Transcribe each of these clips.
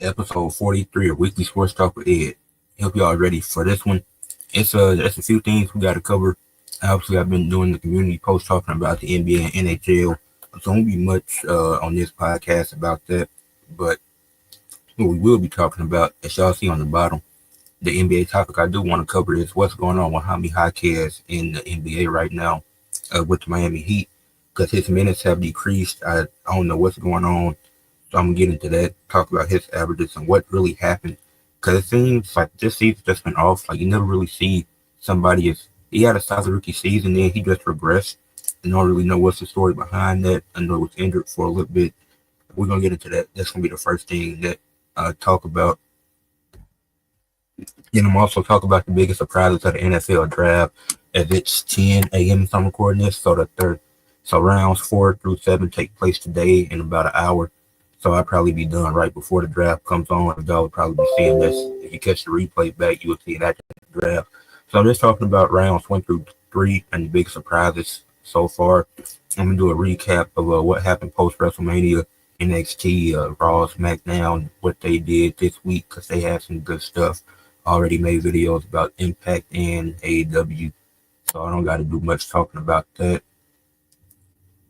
episode 43 of Weekly Sports Talk with Ed. Hope y'all ready for this one. There's a few things we got to cover. Obviously, I've been doing the community post talking about the NBA and NHL. So won't be much on this podcast about that, but what we will be talking about, as y'all see on the bottom, the NBA topic I do want to cover is what's going on with Jaime Jaquez in the NBA right now with the Miami Heat, because his minutes have decreased. I don't know what's going on. So I'm gonna get into that, talk about his averages and what really happened. Because it seems like this season just been off. Like you never really see somebody as he had a solid rookie season, then he just regressed. I don't really know what's the story behind that. I know he was injured for a little bit. We're gonna get into that. That's gonna be the first thing that I talk about. Then I'm also talk about the biggest surprises of the NFL draft, as it's 10 a.m. So I'm recording this, so so rounds 4 through 7 take place today in about an hour. So I'll probably be done right before the draft comes on. Y'all will probably be seeing this. If you catch the replay back, you will see it at the draft. So I'm just talking about rounds 1 through 3 and the big surprises so far. I'm gonna do a recap of what happened post WrestleMania, NXT, Raw, SmackDown, what they did this week, because they had some good stuff. Already made videos about Impact and AEW, so I don't got to do much talking about that.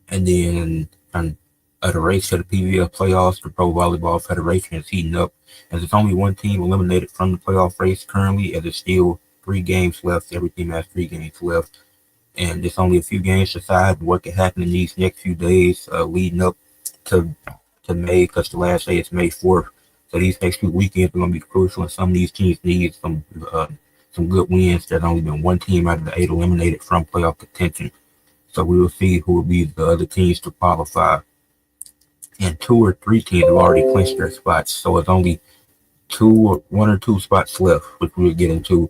And then the race to the PVL playoffs, the Pro Volleyball Federation is heating up, as it's only one team eliminated from the playoff race currently, as it's still 3 games left. Every team has 3 games left, and there's only a few games to decide what can happen in these next few days leading up to May, because the last day is May 4th. So these next few weekends are going to be crucial, and some of these teams need some good wins. There's only been one team out of the 8 eliminated from playoff contention. So we will see who will be the other teams to qualify. And 2 or 3 teams have already clinched their spots. So it's only 1 or 2 spots left, which we'll get into.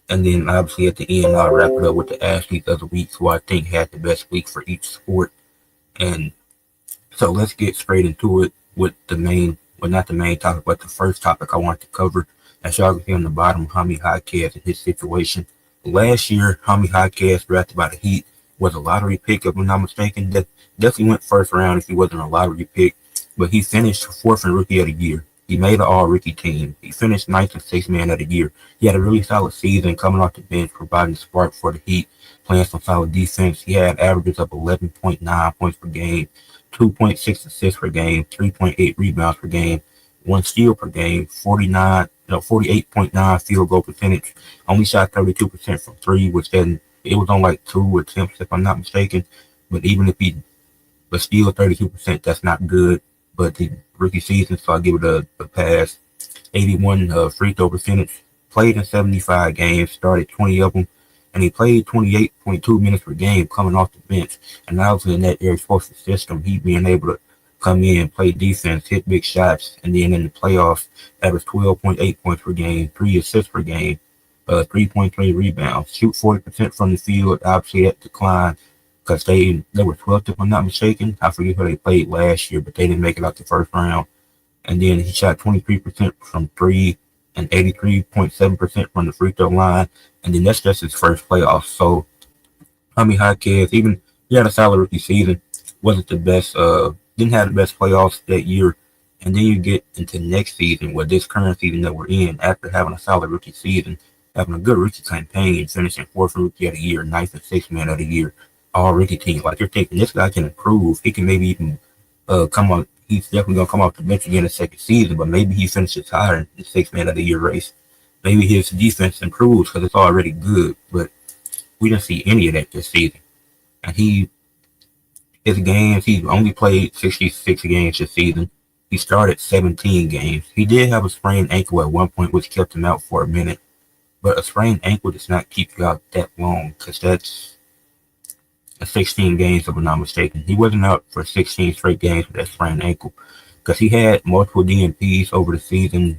And then obviously at the end, I'll wrap it up with the athletes of the week, who I think had the best week for each sport. And so let's get straight into it with the main, well, not the main topic, but the first topic I want to cover. As y'all can see on the bottom, Jaime Jaquez and his situation. Last year, Jaime Jaquez, drafted by the Heat, was a lottery pick, if I'm not mistaken. That definitely went first round if he wasn't a lottery pick. But he finished 4th in Rookie of the Year. He made an all-rookie team. He finished 9th and 6th man of the year. He had a really solid season coming off the bench, providing the spark for the Heat, playing some solid defense. He had averages of 11.9 points per game, 2.6 assists per game, 3.8 rebounds per game, 1 steal per game, 48.9 field goal percentage. Only shot 32% from 3, which then it was on like 2 attempts, if I'm not mistaken. But still 32%, that's not good. But the rookie season, so I give it a pass. 81 free throw percentage. Played in 75 games, started 20 of them, and he played 28.2 minutes per game coming off the bench. And obviously in that Eric Spoelstra system, he being able to come in, play defense, hit big shots, and then in the playoffs, average 12.8 points per game, 3 assists per game, 3.3 rebounds, shoot 40% from the field. Obviously that declined, because they were 12th, if I'm not mistaken. I forget who they played last year, but they didn't make it out the first round. And then he shot 23% from 3 and 83.7% from the free throw line. And then that's just his first playoffs. So, Jaime Jaquez, even he had a solid rookie season, wasn't the best, didn't have the best playoffs that year. And then you get into next season, where this current season that we're in, after having a solid rookie season, having a good rookie campaign, finishing 4th rookie of the year, 9th and 6th man of the year, all rookie team. Like, you're thinking this guy can improve. He can maybe even come on. He's definitely gonna come off the bench again in the second season, but maybe he finishes higher in the 6th man of the year race. Maybe his defense improves because it's already good, but we didn't see any of that this season. And he only played 66 games this season. He started 17 games. He did have a sprained ankle at one point, which kept him out for a minute. But a sprained ankle does not keep you out that long, because that's 16 games, if I'm not mistaken. He wasn't out for 16 straight games with that sprained ankle, because he had multiple DNPs over the season.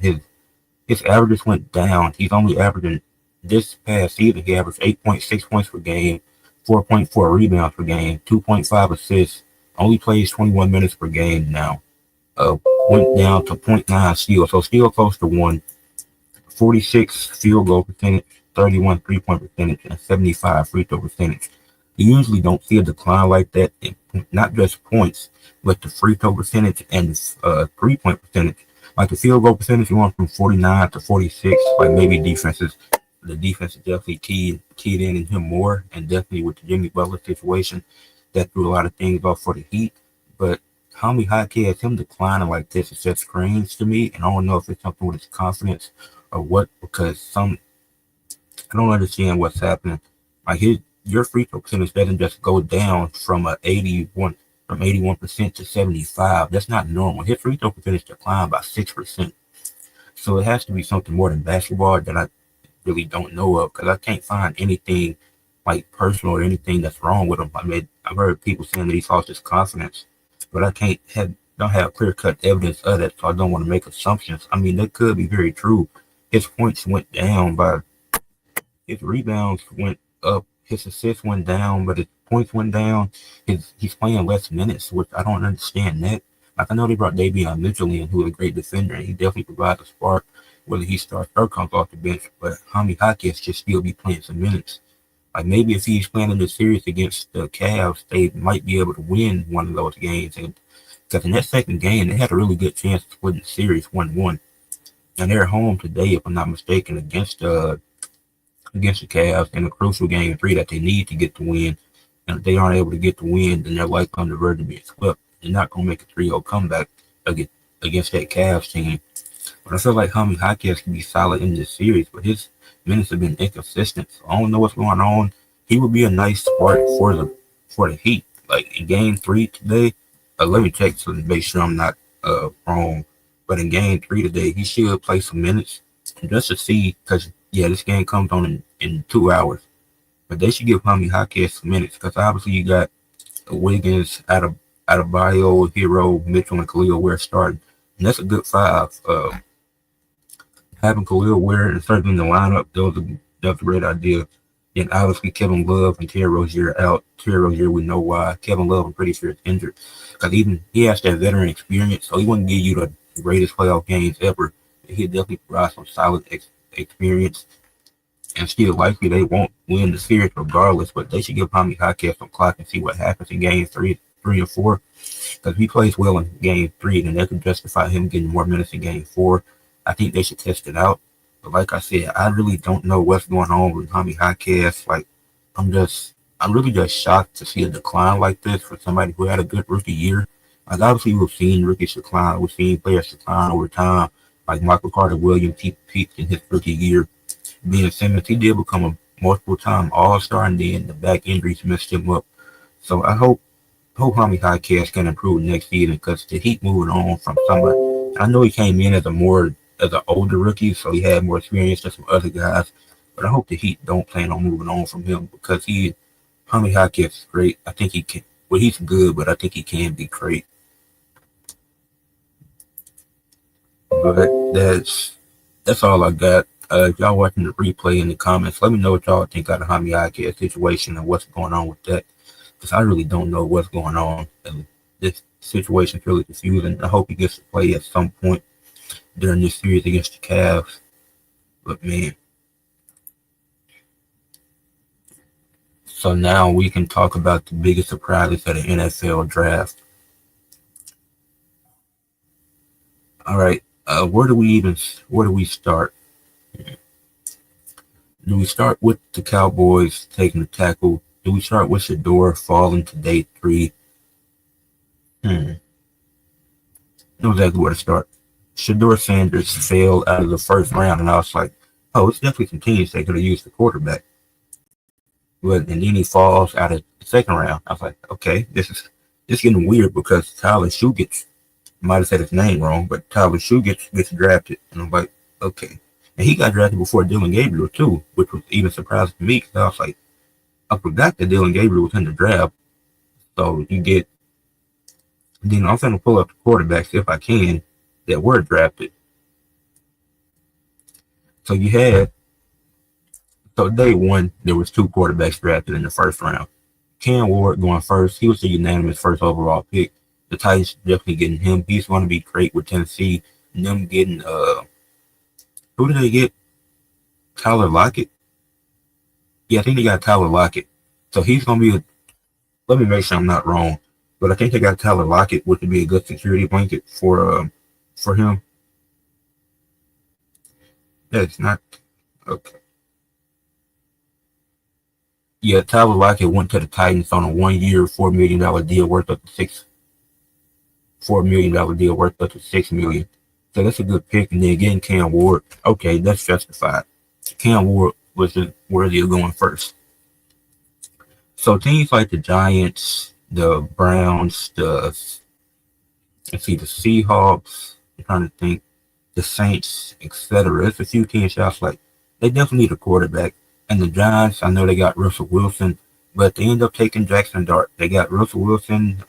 His averages went down. He's only averaging, this past season, he averaged 8.6 points per game, 4.4 rebounds per game, 2.5 assists. Only plays 21 minutes per game now. Went down to .9 steals, so still close to 1. 46 field goal percentage, 31 3-point percentage, and 75 free throw percentage. You usually don't see a decline like that in not just points, but the free throw percentage and 3-point percentage. Like the field goal percentage going from 49 to 46. Like maybe the defense is definitely keyed in him more, and definitely with the Jimmy Butler situation, that threw a lot of things off for the Heat. But Jaime Jaquez, him declining like this, is just strange to me, and I don't know if it's something with his confidence or what, because I don't understand what's happening. Like your free throw percentage doesn't just go down from a 81% to 75. That's not normal. His free throw percentage declined by 6%. So it has to be something more than basketball that I really don't know of, because I can't find anything like personal or anything that's wrong with him. I mean, I've heard people saying that he's lost his confidence, but I don't have clear cut evidence of that, so I don't want to make assumptions. I mean, that could be very true. His points went down, but his rebounds went up. His assists went down, but his points went down. He's playing less minutes, which I don't understand that. Like I know they brought Davion Mitchell in, who is a great defender, and he definitely provides a spark whether he starts or comes off the bench. But Jaime Jaquez should still be playing some minutes. Like maybe if he's playing in the series against the Cavs, they might be able to win one of those games. And because in that second game, they had a really good chance of splitting the series 1-1. And they're home today, if I'm not mistaken, against the Cavs in a crucial game 3 that they need to get the win. And if they aren't able to get the win, then they're likely on the verge of being swept. They're not going to make a 3-0 comeback against that Cavs team. But I feel like Jaime Jaquez can be solid in this series, but his minutes have been inconsistent. So I don't know what's going on. He would be a nice spark for the Heat. Like in game 3 today, let me check to make sure I'm not wrong. But in game 3 today, he should play some minutes just to see, because this game comes on in 2 hours. But they should give Jaime Jaquez some minutes, because obviously you got Wiggins, Adebayo, Hero, Mitchell, and Khalil Ware starting. And that's a good 5. Having Khalil Ware and certainly in the lineup, that was a great idea. And obviously Kevin Love and Terry Rozier out. Terry Rozier, we know why. Kevin Love, I'm pretty sure, is injured. Because even he has that veteran experience, so he wouldn't give you the greatest playoff games ever. He'll definitely provide some solid experience. And still likely they won't win the series regardless, but they should give Jaime Jaquez some clock and see what happens in games 3 and 4. Because if he plays well in game 3, then that could justify him getting more minutes in game 4. I think they should test it out. But like I said, I really don't know what's going on with Jaime Jaquez. Like, I'm really just shocked to see a decline like this for somebody who had a good rookie year. Like, obviously, we've seen rookies decline. We've seen players decline over time. Like Michael Carter Williams, he peaked in his rookie year. Ben Simmons, he did become a multiple-time All-Star, and then the back injuries messed him up. So I hope Jaime Jaquez can improve next season, because the Heat moving on from somebody. I know he came in as an older rookie, so he had more experience than some other guys. But I hope the Heat don't plan on moving on from him, because Jaime Jaquez is great. I think he can. Well, he's good, but I think he can be great. But that's all I got. If y'all watching the replay in the comments, let me know what y'all think of the Jaime Jaquez situation and what's going on with that, because I really don't know what's going on. And this situation is really confusing. I hope he gets to play at some point during this series against the Cavs. But man, so now we can talk about the biggest surprises of the NFL draft. All right, where do we start? Do we start with the Cowboys taking the tackle? Do we start with Shador falling to day 3? Know exactly where to start. Shador Sanders fell out of the first round, and I was like, oh, it's definitely some teams they could have used the quarterback. And then he falls out of the second round. I was like, okay, this is getting weird, because Tyler Shoe might have said his name wrong, but Tyler Shoe gets drafted. And I'm like, okay. And he got drafted before Dylan Gabriel, too, which was even surprising to me, because I was like, I forgot that Dylan Gabriel was in the draft. So then I'm going to pull up the quarterbacks, if I can, that were drafted. So day 1, there was 2 quarterbacks drafted in the first round. Cam Ward going first. He was the unanimous first overall pick. The Titans definitely getting him. He's going to be great with Tennessee. And them getting, who did they get? Tyler Lockett? Yeah, I think they got Tyler Lockett. So he's going to be let me make sure I'm not wrong, but I think they got Tyler Lockett, which would be a good security blanket for him. That's not okay. Yeah, Tyler Lockett went to the Titans on a 1 year, $4 million deal worth up to $4 million deal worth up to $6 million. So that's a good pick. And then getting Cam Ward, okay, that's justified. Cam Ward was worthy of going first. So teams like the Giants, the Browns, the Seahawks, I'm trying to think, the Saints, etc. There's a few teams that's like they definitely need a quarterback. And the Giants, I know they got Russell Wilson, but they end up taking Jackson Dart. They got Russell Wilson,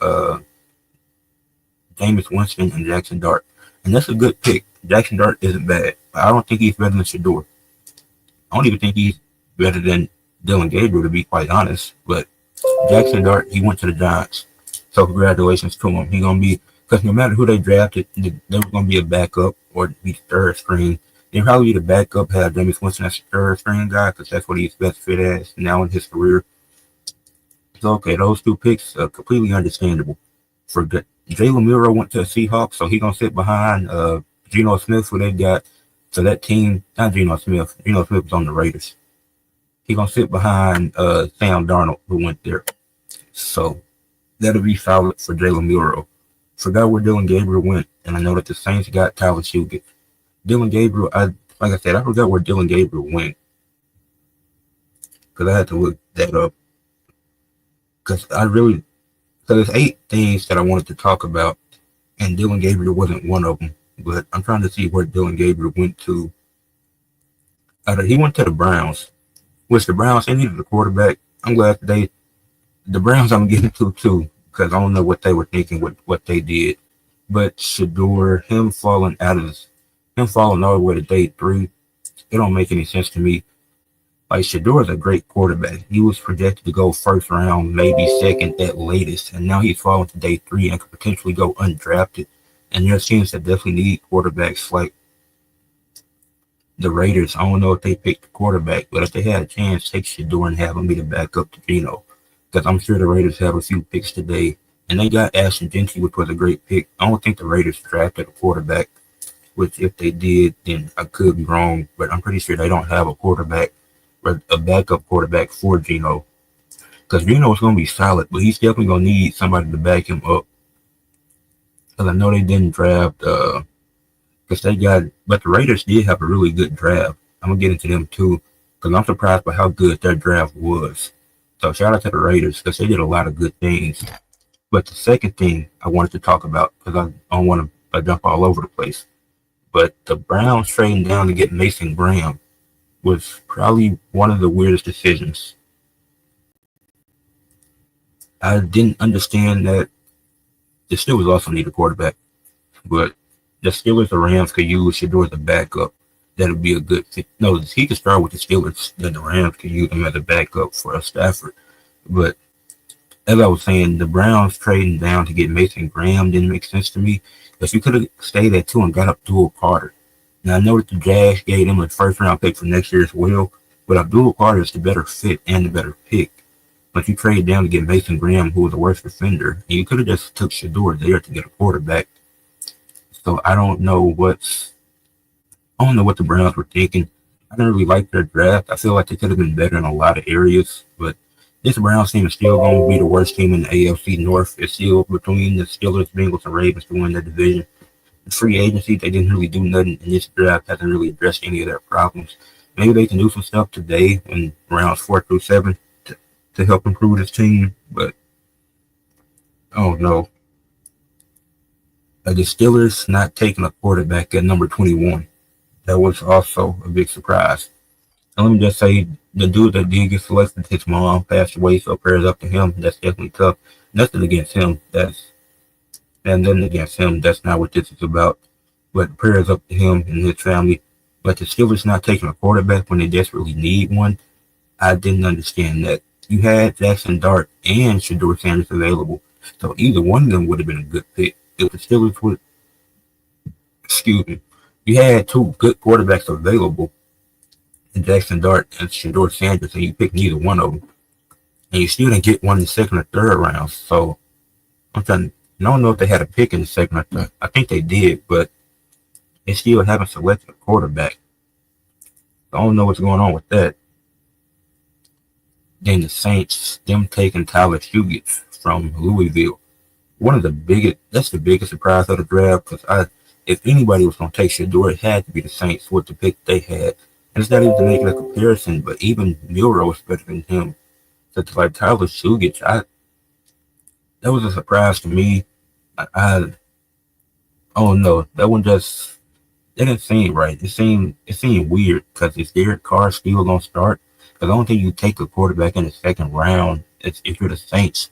Jameis Winston, and Jackson Dart. And that's a good pick. Jackson Dart isn't bad. I don't think he's better than Shador. I don't even think he's better than Dylan Gabriel, to be quite honest. But Jackson Dart, he went to the Giants. So congratulations to him. He's going to be, because no matter who they drafted, they were going to be a backup or be third string. They'd probably be the backup, have Jameis Winston as a third string guy, because that's what he's best fit as now in his career. So, okay, those two picks are completely understandable. For Jalen Milroe went to the Seahawks, so he's going to sit behind Geno Smith, who they got. So that team, not Geno Smith. Geno Smith was on the Raiders. He's going to sit behind Sam Darnold, who went there. So that'll be solid for Jalen Milroe. Forgot where Dylan Gabriel went, and I know that the Saints got Tyler Shugett. Dylan Gabriel, like I said, I forgot where Dylan Gabriel went, because I had to look that up. Because there's 8 things that I wanted to talk about, and Dylan Gabriel wasn't one of them. But I'm trying to see where Dylan Gabriel went to. He went to the Browns, which the Browns, they needed a quarterback. I'm glad the Browns I'm getting to too, because I don't know what they were thinking with what they did. But Shador, him falling all the way to day 3, it don't make any sense to me. Like, Shador is a great quarterback. He was projected to go first round, maybe second at latest, and now he's falling to day 3 and could potentially go undrafted. And there's teams that definitely need quarterbacks, like the Raiders. I don't know if they picked the quarterback, but if they had a chance, take Shador and have him be the backup to Geno, because I'm sure the Raiders have a few picks today. And they got Ashton Jeanty, which was a great pick. I don't think the Raiders drafted a quarterback, which if they did, then I could be wrong, but I'm pretty sure they don't have a quarterback or a backup quarterback for Geno, because Geno is going to be solid, but he's definitely going to need somebody to back him up. Because I know they didn't draft, but the Raiders did have a really good draft. I'm going to get into them too, because I'm surprised by how good their draft was. So shout out to the Raiders, because they did a lot of good things. But the second thing I wanted to talk about, because I don't want to jump all over the place, but the Browns trading down to get Mason Graham was probably one of the weirdest decisions. I didn't understand that the Steelers also need a quarterback, but the Steelers or Rams could use Shador as a backup. That would be a good fit. No, he could start with the Steelers, then the Rams could use him as a backup for Stafford. But as I was saying, the Browns trading down to get Mason Graham didn't make sense to me, because you could have stayed at 2 and got Abdul Carter. Now, I know that the Jags gave him a first-round pick for next year as well, but Abdul Carter is the better fit and the better pick. But you trade down to get Mason Graham, who was a worse defender, and you could have just took Shador there to get a quarterback. So I don't know what the Browns were thinking. I didn't really like their draft. I feel like they could have been better in a lot of areas, but this Browns team is still going to be the worst team in the AFC North. It's still between the Steelers, Bengals, and Ravens to win the division. The free agency, they didn't really do nothing, and this draft hasn't really addressed any of their problems. Maybe they can do some stuff today in rounds 4 through 7 to help improve this team, but I don't know. The Steelers not taking a quarterback at number 21. That was also a big surprise. And let me just say, the dude that did get selected, his mom passed away, so prayers up to him. That's definitely tough. Nothing against him. That's not what this is about. But prayers up to him and his family. But the Steelers not taking a quarterback when they desperately need one, I didn't understand that. You had Jackson Dart and Shador Sanders available, so either one of them would have been a good pick. If the Steelers would, you had 2 good quarterbacks available, and Jackson Dart and Shador Sanders, and you picked neither one of them, and you still didn't get one in the second or third rounds. So I don't know if they had a pick in the second or third. I think they did, but they still haven't selected a quarterback. I don't know what's going on with that. Then the Saints, them taking Tyler Hughes from Louisville. One of the biggest, that's the biggest surprise of the draft because if anybody was going to take Shador, it had to be the Saints with the pick they had. And it's not even to make a comparison, but even Milroe is better than him. So it's like Tyler Hughes, that was a surprise to me. I oh no, that one just that didn't seem right. It seemed weird because is Derek Carr still gonna start? Because I don't think you take a quarterback in the second round if you're the Saints,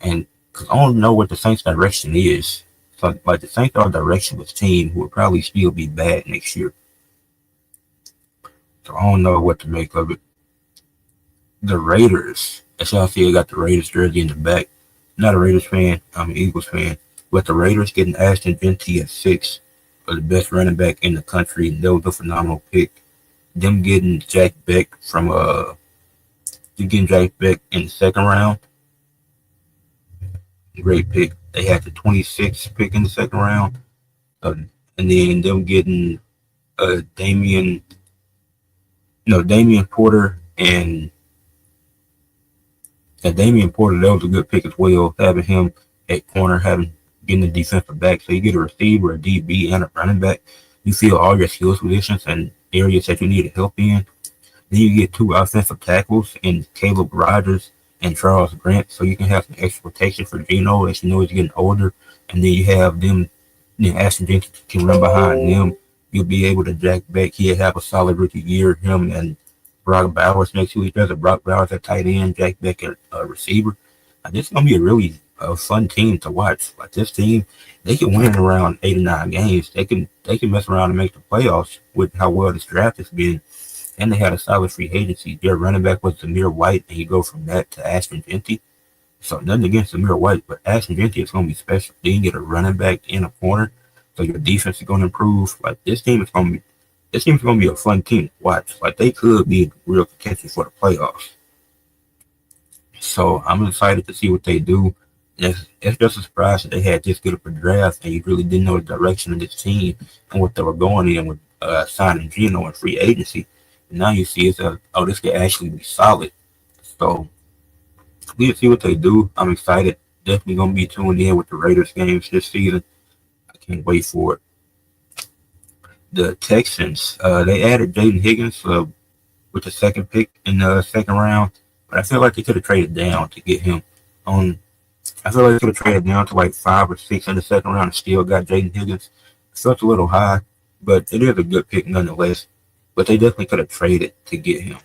and because I don't know what the Saints' direction is. So like the Saints are a directionless team who will probably still be bad next year. So I don't know what to make of it. The Raiders, as y'all see, I got the Raiders jersey in the back. Not a Raiders fan, I'm an Eagles fan. But the Raiders getting Ashton Genty at 6 for the best running back in the country. That was a phenomenal pick. Them getting Jack Beck from you getting Jack Beck in the second round. Great pick. They had the 26th pick in the second round. Uh, and then them getting Damian no Damian Porter and Damian Porter, that was a good pick as well. Having him at corner, having getting the defensive back, so you get a receiver, a DB, and a running back. You feel all your skills positions and areas that you need help in. Then you get two offensive tackles in Caleb Rogers and Charles Grant, so you can have some extra protection for Geno as you know he's getting older. And then you have them, then Ashton Jenkins can run behind them. You'll be able to jack back. He'll have a solid rookie year. Him and Brock Bowers next to each other. Brock Bowers at tight end, Jack Beck at receiver. This is gonna be a really fun team to watch. Like this team, they can win around 8 or 9 games. They can mess around and make the playoffs with how well this draft has been. And they had a solid free agency. Their running back was Zamir White, and you go from that to Ashton Genty. So nothing against Zamir White, but Ashton Genty is going to be special. Then you get a running back in a corner, so your defense is going to improve. Like this team is going to be a fun team to watch. Like they could be real contention for the playoffs. So I'm excited to see what they do. It's just a surprise that they had this good of a draft and you really didn't know the direction of this team and what they were going in with signing Geno and free agency. And now you see this could actually be solid. So we'll see what they do. I'm excited. Definitely gonna be tuned in with the Raiders games this season. I can't wait for it. The Texans, they added Jaden Higgins with the second pick in the second round, but I feel like they could have traded down to get him on. I feel like they could have traded down to like 5 or 6 in the second round and still got Jaden Higgins. It felt a little high, but it is a good pick nonetheless. But they definitely could have traded to get him.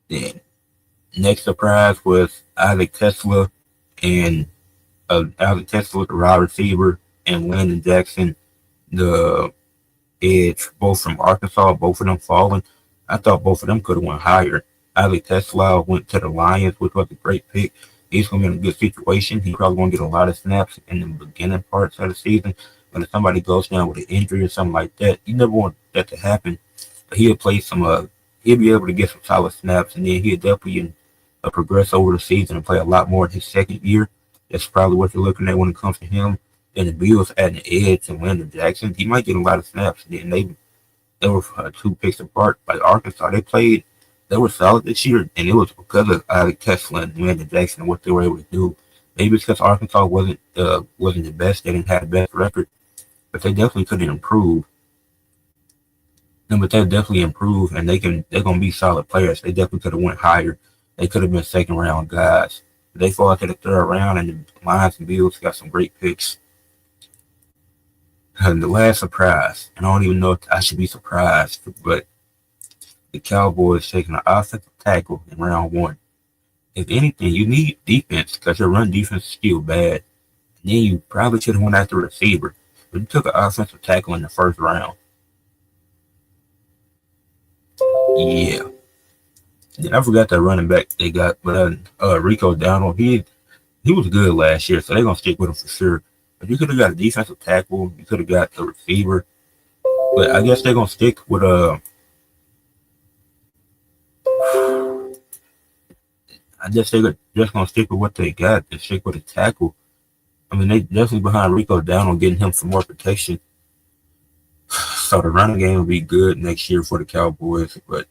Then next surprise was Isaac Tesla and Isaac Tesla, the wide receiver, and Landon Jackson, the edge, both from Arkansas, both of them falling. I thought both of them could have went higher. Isaac Tesla went to the Lions, which was a great pick. He's going to be in a good situation. He's probably going to get a lot of snaps in the beginning parts of the season. But if somebody goes down with an injury or something like that, you never want that to happen. But he'll play he'll be able to get some solid snaps, and then he'll definitely progress over the season and play a lot more in his second year. That's probably what you're looking at when it comes to him. And the Bills adding the edge and Landon Jackson, he might get a lot of snaps. And then they were 2 picks apart. Like Arkansas, they were solid this year, and it was because of Isaac Tesla and Landon Jackson and what they were able to do. Maybe it's because Arkansas wasn't the best. They didn't have the best record, but they definitely could have improved. No, but they definitely improved, and they're gonna be solid players. They definitely could have went higher. They could have been second round guys. They fall to the third round, and the Lions and Bills got some great picks. And the last surprise, and I don't even know if I should be surprised, but the Cowboys taking an offensive tackle in round 1. If anything, you need defense because your run defense is still bad. And then you probably should have went after a receiver. But you took an offensive tackle in the first round. Yeah. And I forgot that running back they got, but Rico Dowdle, he was good last year, so they're gonna stick with him for sure. But you could have got a defensive tackle, you could have got a receiver, but I guess they're gonna stick with I guess they're just gonna stick with what they got and stick with a tackle. I mean, they definitely behind Rico Dowdle getting him some more protection. So the running game will be good next year for the Cowboys. But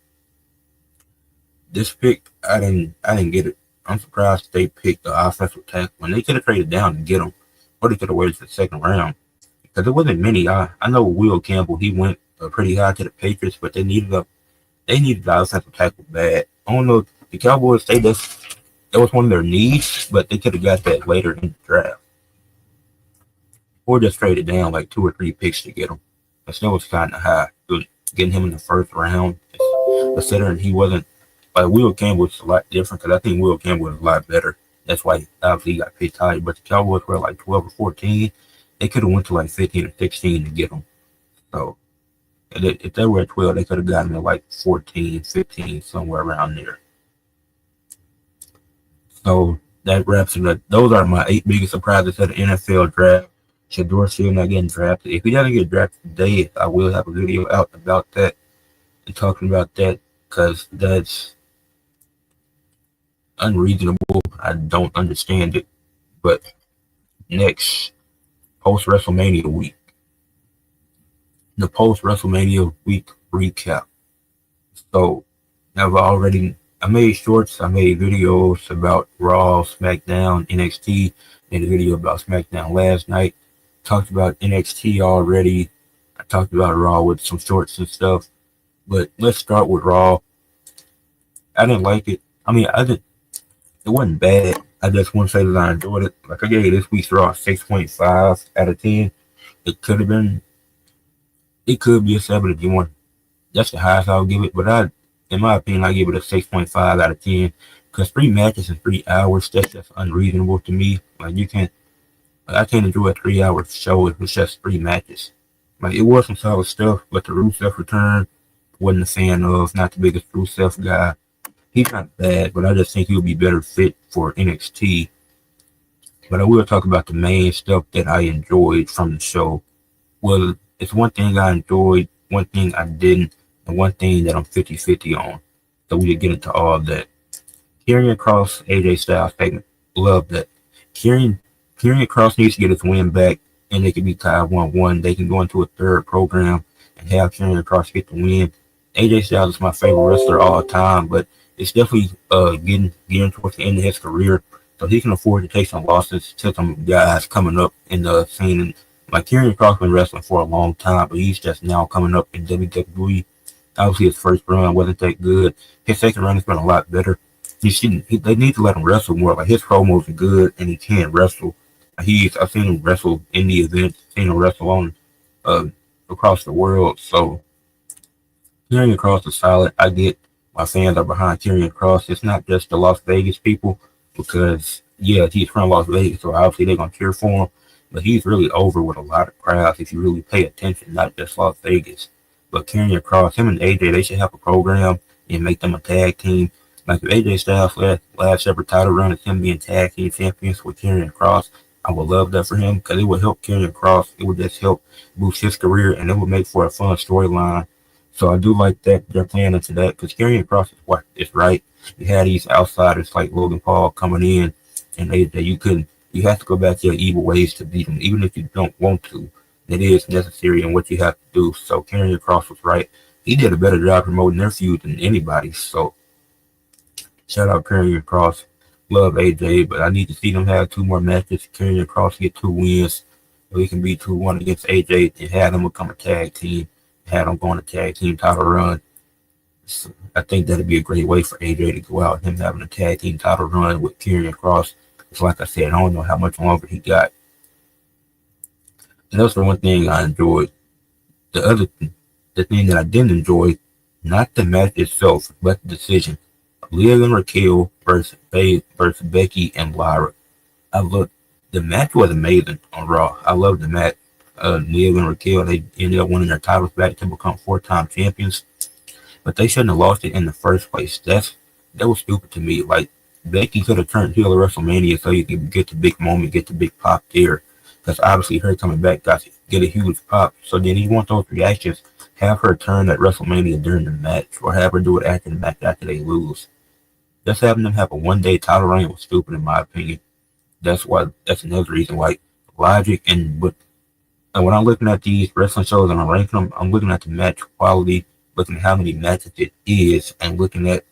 this pick, I didn't get it. I'm surprised they picked the offensive tackle when they could have traded down to get him, or they could have waited for the second round because there wasn't many. I know Will Campbell, he went pretty high to the Patriots, but they needed the offensive tackle bad. I don't know, the Cowboys, that was one of their needs, but they could have got that later in the draft, or just traded down like 2 or 3 picks to get him. But still was kind of high. Getting him in the first round, considering he wasn't like Will Campbell was a lot different because I think Will Campbell was a lot better. That's why obviously he got picked high. But the Cowboys were like 12 or 14. They could have went to like 15 or 16 to get him. So if they were at 12, they could have gotten him like 14, 15, somewhere around there. So that wraps it up. Those are my 8 biggest surprises at the NFL draft. Shedeur still not getting drafted. If he doesn't get drafted today, I will have a video out about that and talking about that because that's unreasonable. I don't understand it. But next, post WrestleMania week. The post WrestleMania week recap. So I made shorts, I made videos about Raw, SmackDown, NXT, made a video about SmackDown last night. Talked about NXT already. I talked about Raw with some shorts and stuff. But let's start with Raw. I didn't like it. I mean, it wasn't bad. I just want to say that I enjoyed it. Like I gave this week's Raw a 6.5 out of 10. It could be a 7 if you want. That's the highest I'll give it. But in my opinion, I give it a 6.5 out of 10. Because 3 matches in 3 hours, that's just unreasonable to me. Like I can't enjoy a 3-hour show if it's just 3 matches. Like it was some solid stuff, but the Rusev return wasn't a fan of. Not the biggest Rusev guy. He's not bad, but I just think he'll be better fit for NXT. But I will talk about the main stuff that I enjoyed from the show. Well, it's one thing I enjoyed, one thing I didn't, and one thing that I'm 50-50 on. So we can get into all of that. Karrion Kross, AJ Styles segment. Love that. Karrion Kross needs to get his win back, and they can be tied 1-1. They can go into a third program and have Karrion Kross get the win. AJ Styles is my favorite wrestler all time, but it's definitely getting towards the end of his career, so he can afford to take some losses to some guys coming up in the scene. And like Karrion Kross been wrestling for a long time, but he's just now coming up in WWE. Obviously, his first run wasn't that good. His second run has been a lot better. They need to let him wrestle more. Like his promos are good, and he can wrestle. I've seen him wrestle in the event, seen him wrestle on across the world. So Karrion Kross is solid. I get my fans are behind Karrion Kross. It's not just the Las Vegas people because he's from Las Vegas, so obviously they're gonna cheer for him. But he's really over with a lot of crowds if you really pay attention, not just Las Vegas. But Karrion Kross, him and AJ, they should have a program and make them a tag team. Like if AJ Styles last ever title run is him being tag team champions with Karrion Kross, I would love that for him because it would help Karrion Kross. It would just help boost his career and it would make for a fun storyline. So I do like that they're playing into that because Karrion Kross is right. You had these outsiders like Logan Paul coming in, and you have to go back to your evil ways to beat them, even if you don't want to. It is necessary in what you have to do. So Karrion Kross was right. He did a better job promoting their feud than anybody. So shout out Karrion Kross. Love AJ, but I need to see them have 2 more matches. Karrion Kross get 2 wins. So he can be 2-1 against AJ and have them become a tag team. Had them going a tag team title run. So I think that'd be a great way for AJ to go out, him having a tag team title run with Karrion Kross. It's like I said, I don't know how much longer he got. And that's the one thing I enjoyed. The thing that I didn't enjoy, not the match itself, but the decision. Liv and Raquel versus Becky and Lyra. The match was amazing on Raw. I loved the match. Liv and Raquel, they ended up winning their titles back to become 4-time champions. But they shouldn't have lost it in the first place. That was stupid to me. Like, Becky could have turned heel at WrestleMania so you could get the big moment, get the big pop there. Because obviously her coming back got to get a huge pop. So then you want those reactions, have her turn at WrestleMania during the match, or have her do it after the match after they lose. Just having them have a one-day title reign was stupid in my opinion. That's another reason why logic and what And when I'm looking at these wrestling shows and I'm ranking them, I'm looking at the match quality, looking at how many matches it is, and looking at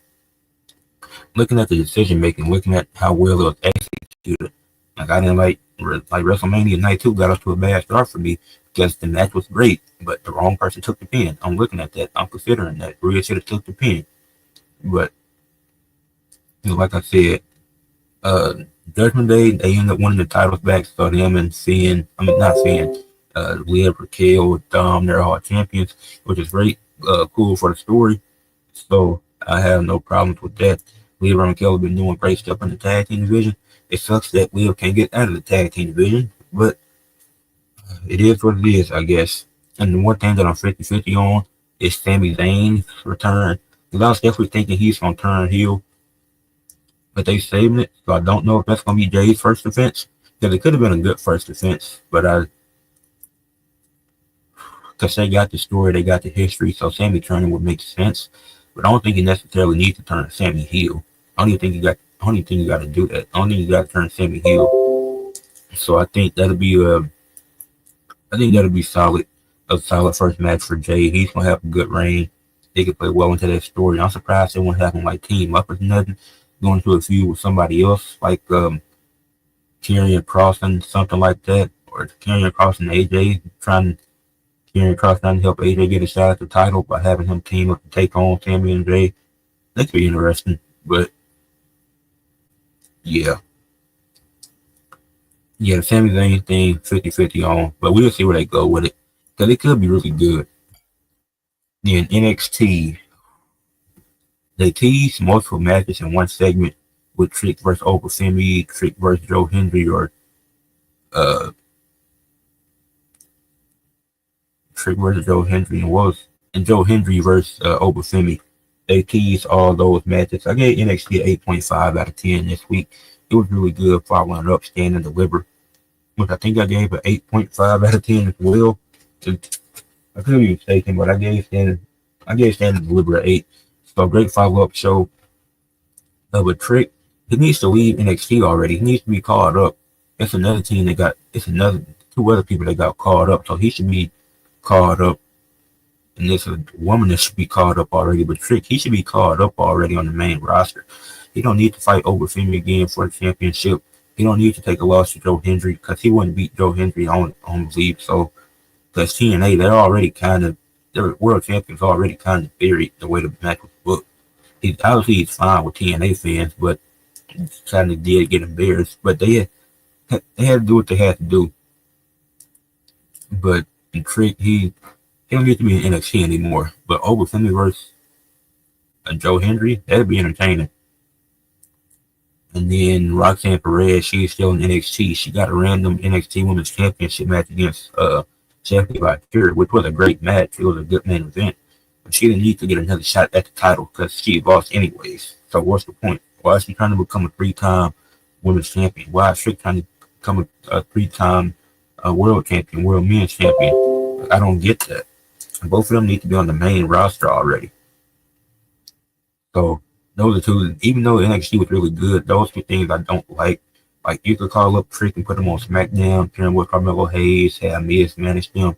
the decision making, looking at how well it was executed. Like I didn't like WrestleMania Night 2 got off to a bad start for me because the match was great, but the wrong person took the pin. I'm looking at that. I'm considering that. Rhea should have took the pin. But like I said, uh, Judgment Day, they ended up winning the titles back. So them and Finn, I mean not Finn, Liv, Raquel, Dom, they're all champions, which is great, cool for the story. So I have no problems with that. Liv and Raquel have been doing great stuff in the tag team division. It sucks that Liv can't get out of the tag team division, but it is what it is, I guess. And the one thing that I'm 50-50 on is Sami Zayn's return. Because I was definitely thinking he's going to turn heel, but they saving it. So I don't know if that's going to be Jay's first defense. Because it could have been a good first defense, but because they got the story, they got the history, so Sami turning would make sense. But I don't think you necessarily need to turn Sami heel. I don't even think you got. I don't even think you got to do that. I don't think you got to turn Sami heel. So I think that'll be solid. A solid first match for Jay. He's gonna have a good reign. They could play well into that story. I'm surprised they won't have him like team up or nothing. Going to a feud with somebody else like Karrion Kross and something like that, or Karrion Kross and AJ Karrion Kross trying to help AJ get a shot at the title by having him team up to take on Sami and Jay. That could be interesting, but yeah. Yeah, the Sami Zayn thing, 50-50 on, but we'll see where they go with it. Because it could be really good. Then NXT, they teased multiple matches in one segment with Trick versus Obafemi, Trick versus Joe Hendry, or uh, Trick versus Joe Hendry, and Joe Hendry versus Obafemi. They teased all those matches. I gave NXT 8.5 out of 10 this week. It was really good following up, stand and deliver, which I think I gave an 8.5 out of 10 as well. I could be mistaken, but I gave Stand and Deliver an 8. So great follow-up show of a Trick. He needs to leave NXT already. He needs to be called up. It's another team it's another two other people that got called up. So he should be called up. And there's a woman that should be called up already. But Trick, he should be called up already on the main roster. He don't need to fight Obafemi again for the championship. He don't need to take a loss to Joe Hendry because he wouldn't beat Joe Hendry on leave. So, because TNA, their world champions already kind of buried the way the match was booked. He's fine with TNA fans, but kind of did get embarrassed. But they had to do what they had to do. But in Trick, he don't get to be in NXT anymore. But Obafemi versus Joe Hendry, that'd be entertaining. And then Roxanne Perez, she's still in NXT. She got a random NXT Women's Championship match against Stephanie Fury, which was a great match. It was a good main event. But she didn't need to get another shot at the title because she lost anyways. So what's the point? Why is she trying to become a 3-time Women's Champion? Why is she trying to become a 3-time World Champion, World Men's Champion? I don't get that. And both of them need to be on the main roster already. So those are two, even though NXT was really good, those two things I don't like. Like, you could call up Trick and put them on SmackDown, pair them with Carmelo Hayes, have Miz manage them,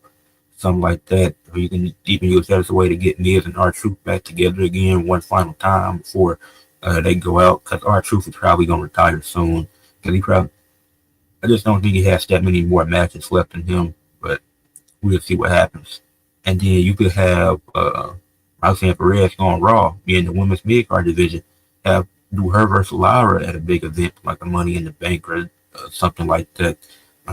something like that. Or you can even use that as a way to get Miz and R-Truth back together again one final time before they go out. Because R-Truth is probably going to retire soon. Because I just don't think he has that many more matches left in him. But we'll see what happens. And then you could have Roxanne Perez on Raw, being the women's mid-card division, do her versus Lara at a big event like a Money in the Bank or something like that.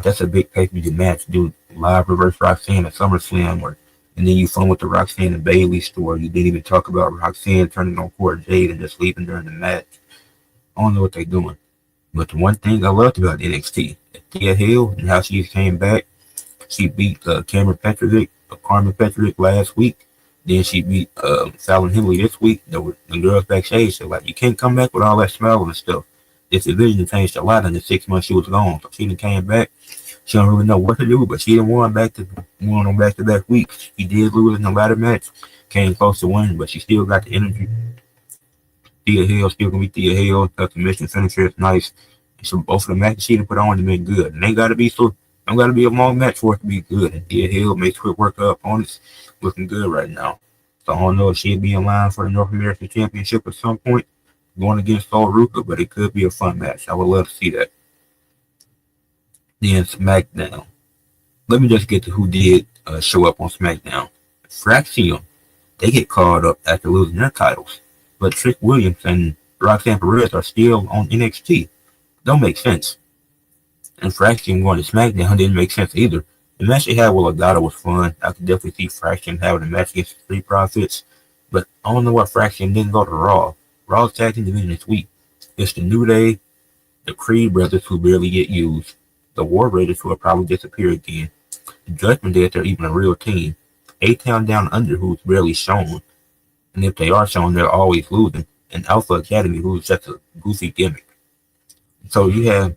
That's a big pay-per-view match. Do Lara versus Roxanne at SummerSlam, and then you fun with the Roxanne and Bayley story. You didn't even talk about Roxanne turning on Cora Jade and just leaving during the match. I don't know what they're doing. But the one thing I loved about NXT, Thea Hill and how she came back, she beat Carmen Petrovic last week. Then she beat Fallon Henley this week. The girls backstage said, like, you can't come back with all that smiling and stuff. This division changed a lot in the 6 months she was gone. So she done came back. She don't really know what to do, but she didn't won on back-to-back weeks. She did lose in the ladder match. Came close to winning, but she still got the energy. Thea Hill still gonna be Thea Hill. Her submission finisher is nice. So both of the matches she done put on have been good. And they gotta be so I'm gonna be a long match for it to be good. And Dia Hill makes quick work of opponents looking good right now. So I don't know if she'll be in line for the North American Championship at some point, going against Sol Ruka, but it could be a fun match. I would love to see that. Then SmackDown. Let me just get to who did show up on SmackDown. Fraxium. They get called up after losing their titles, but Trick Williams and Roxanne Perez are still on NXT. Don't make sense. And Fraction going to SmackDown didn't make sense either. The match they had with Legado was fun. I could definitely see Fraction having a match against the Street Profits, but I don't know why Fraction didn't go to Raw. Raw's tag team division this week. It's the New Day, the Creed brothers who barely get used, the War Raiders who will probably disappear again, the Judgment Day if they're even a real team, A-Town Down Under who's barely shown, and if they are shown, they're always losing, and Alpha Academy who's just a goofy gimmick. So you have,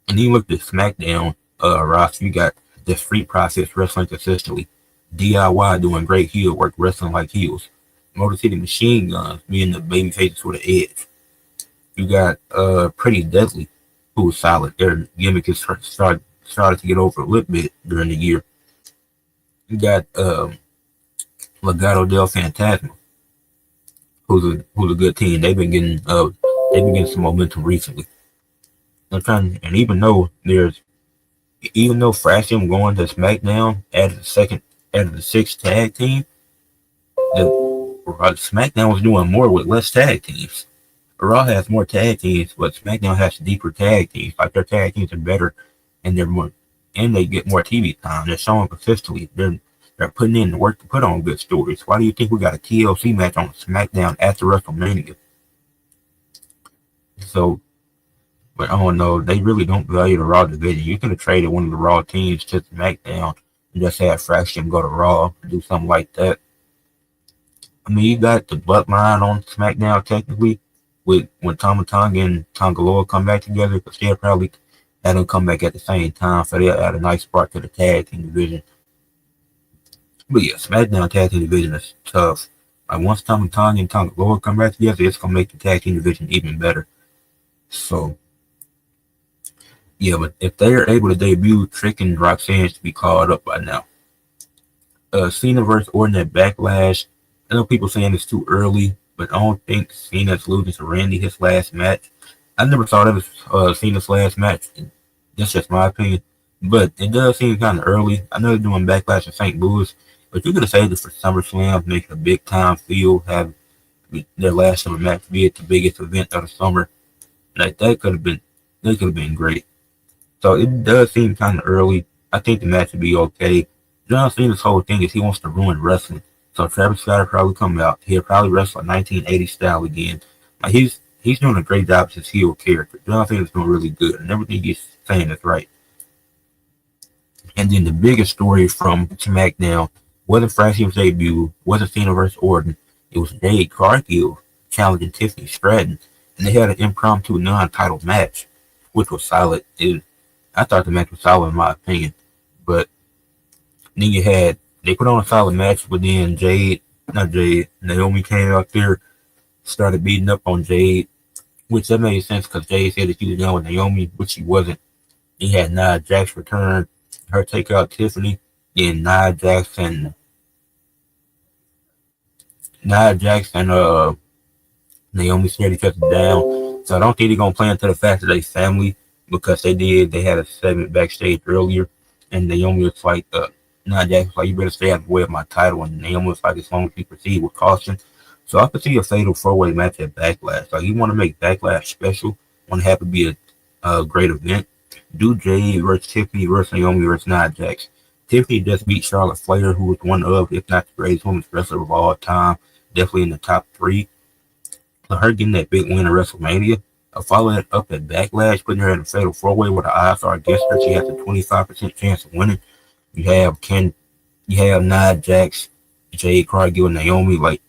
and you look at SmackDown, Ross, you got the Street Profits wrestling consistently, DIY doing great heel work, wrestling like heels, Motor City Machine Guns being the baby faces with an edge. You got Pretty Deadly, who's solid. Their gimmick is started to get over a little bit during the year. You got Legado del Fantasma, who's a good team. They've been getting some momentum recently. And even though Fraction going to SmackDown added the sixth tag team, the SmackDown was doing more with less tag teams. Raw has more tag teams, but SmackDown has deeper tag teams. Like their tag teams are better, and they get more TV time. They're showing consistently. They're putting in the work to put on good stories. Why do you think we got a TLC match on SmackDown after WrestleMania? So, but I don't know. They really don't value the Raw division. You could have traded one of the Raw teams to SmackDown and just had Fraction go to Raw, do something like that. I mean, you got the Bloodline on SmackDown technically, with when Tama Tonga and Tonga Loa come back together, because they'll probably have them come back at the same time, so they'll add a nice spark to the tag team division. But yeah, SmackDown tag team division is tough. Like once Tama Tonga and Tonga Loa come back together, it's gonna make the tag team division even better. So yeah, but if they're able to debut, Trick and Roxanne should be called up by now. Cena versus Orton at Backlash. I know people saying it's too early, but I don't think Cena's losing to Randy his last match. I never thought it was Cena's last match. That's just my opinion. But it does seem kind of early. I know they're doing Backlash in St. Louis, but you could have saved it for SummerSlam, make it a big time feel, have their last summer match be at the biggest event of the summer. Like that could have been great. So it does seem kind of early. I think the match would be okay. John Cena's whole thing is he wants to ruin wrestling. So Travis Scott will probably come out. He'll probably wrestle a 1980 style again. Like he's doing a great job as his heel character. John Cena's doing really good, and everything he's saying is right. And then the biggest story from SmackDown wasn't Fraction's debut, wasn't Cena versus Orton. It was Jade Cargill challenging Tiffany Stratton, and they had an impromptu non-title match, which was solid. I thought the match was solid in my opinion, but then they put on a solid match, but then Naomi came out there, started beating up on Jade, which that made sense because Jade said that she was done with Naomi, which she wasn't. He had Nia Jax return, her take out Tiffany, then Nia Jax and Naomi stared each other down. So I don't think they're gonna play into the fact that they family, because they had a segment backstage earlier, and Naomi was like, Nia Jax was like, you better stay out of the way of my title, and Naomi was like, as long as you proceed with caution. So I could see a fatal 4-way match at Backlash. Like you want to make Backlash special, want to have it be a great event. Do Jade versus Tiffany versus Naomi versus Nia Jax. Tiffany just beat Charlotte Flair, who was one of, if not the greatest women's wrestler of all time, definitely in the top 3. So her getting that big win at WrestleMania, following it up at Backlash, putting her in a fatal 4-way where the odds are against her, she has a 25% chance of winning. You have Nia Jax, Jade Cargill, and Naomi, like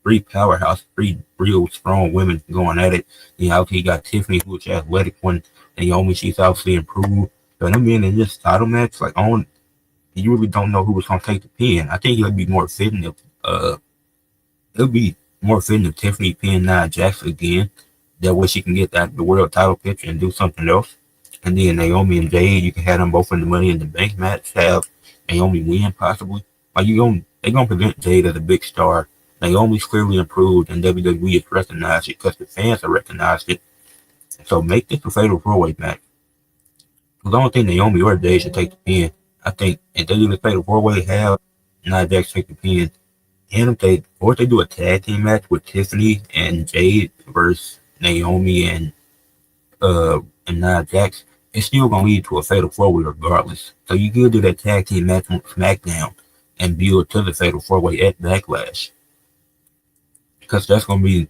3 powerhouse, 3 real strong women going at it. Then obviously you got Tiffany, who's the athletic one. Naomi, she's obviously improved. So them being in this title match, like you really don't know who was gonna take the pin. I think it would be more fitting if Tiffany pinned Nia Jax again. That way she can get the world title picture and do something else. And then Naomi and Jade, you can have them both in the Money in the Bank match. Have Naomi win possibly. Like they gonna present Jade as a big star. Naomi's clearly improved, and WWE has recognized it because the fans have recognized it. So make this a fatal four-way match. I don't think Naomi or Jade should take the pin. I think if they do the fatal four-way, have Nia Jax take the pin. And if they do a tag team match with Tiffany and Jade versus Naomi and Nia Jax, it's still gonna lead to a fatal four-way regardless. So you could do that tag team match on SmackDown and build to the fatal four-way at Backlash. Because that'll be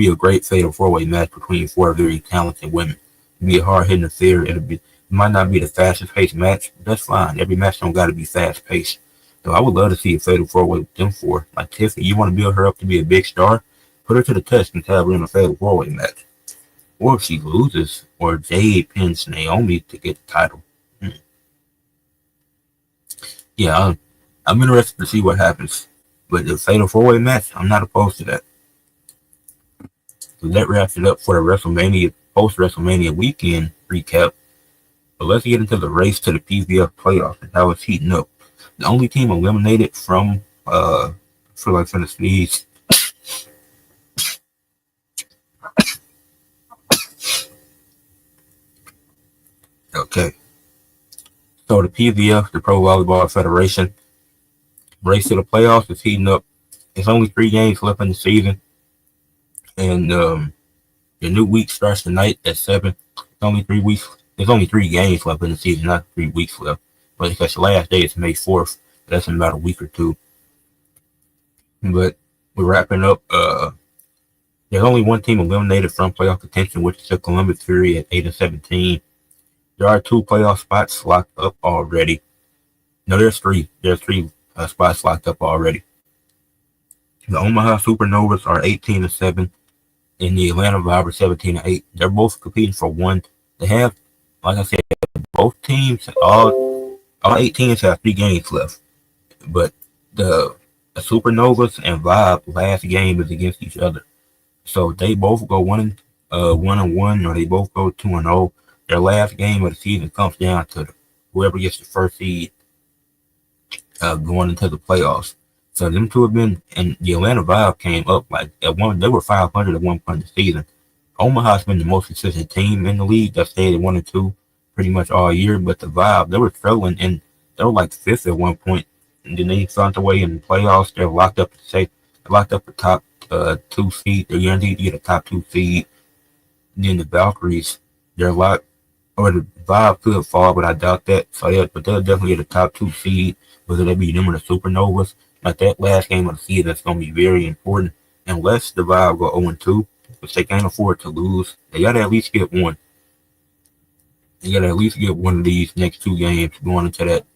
a great fatal four-way match between four very talented women. It'll be a hard-hitting affair. It might not be the fastest paced match, but that's fine. Every match don't gotta be fast paced. So I would love to see a fatal four-way with them four. Like Tiffany, you want to build her up to be a big star, put her to the test and have her in a fatal four-way match. Or if she loses, or Jade pins Naomi to get the title. Yeah, I'm interested to see what happens. But the fatal four-way match, I'm not opposed to that. So that wraps it up for the post-WrestleMania weekend recap. But let's get into the race to the PVF playoffs and how it's heating up. The only team eliminated from the Sneeze. Okay. So the PVF, the Pro Volleyball Federation, race to the playoffs is heating up. It's only 3 games left in the season. And the new week starts tonight at 7. It's only 3 weeks. There's only 3 games left in the season, not 3 weeks left. But because the last day is May 4th. That's in about a week or two. But we're wrapping up. There's only one team eliminated from playoff contention, which is the Columbus Fury at 8-17. There are 2 playoff spots locked up already. No, there's 3. There's 3 spots locked up already. The Omaha Supernovas are 18-7, and the Atlanta Vibe are 17-8. They're both competing for one. They have, like I said, both teams, all 8 teams have 3 games left. But the Supernovas and Vibe last game is against each other. So they both go 1-1, or they both go 2-0. Their last game of the season comes down to whoever gets the first seed going into the playoffs. So them two have been, and the Atlanta Vibe came up they were 500 at one point in the season. Omaha's been the most consistent team in the league that stayed at 1-2 pretty much all year, but the Vibe, they were struggling, and they were like 5th at one point. And then they found their way in the playoffs. They're locked up the top 2 seed. They're guaranteed to get a top 2 seed. And then the Valkyries, they're locked, or the Vibe could fall, but I doubt that. But they'll definitely get a top 2 seed, whether they be them or the Supernovas. Like that last game of the season, that's going to be very important. Unless the Vibe go 0-2, which they can't afford to lose, they got to at least get one. They got to at least get one of these next 2 games going into that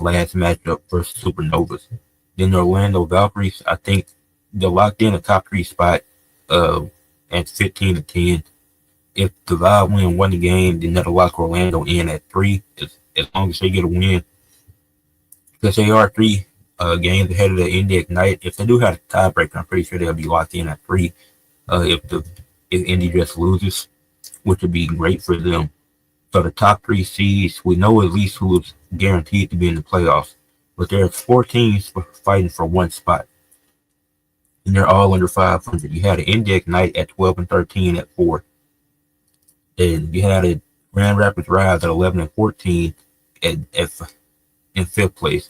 last matchup versus Supernovas. Then the Orlando Valkyries, I think they're locked in a top 3 spot at 15-10. If the Vibe win 1 game, then that'll lock Orlando in at 3, as long as they get a win. Because they are 3 games ahead of the Indy Ignite. If they do have a tiebreaker, I'm pretty sure they'll be locked in at 3 if Indy just loses, which would be great for them. So the top 3 seeds, we know at least who is guaranteed to be in the playoffs. But there's 4 teams fighting for 1 spot. And they're all under 500. You had an Indy Ignite at 12-13 at 4. Then you had a Grand Rapids Rise at 11-14 in 5th place.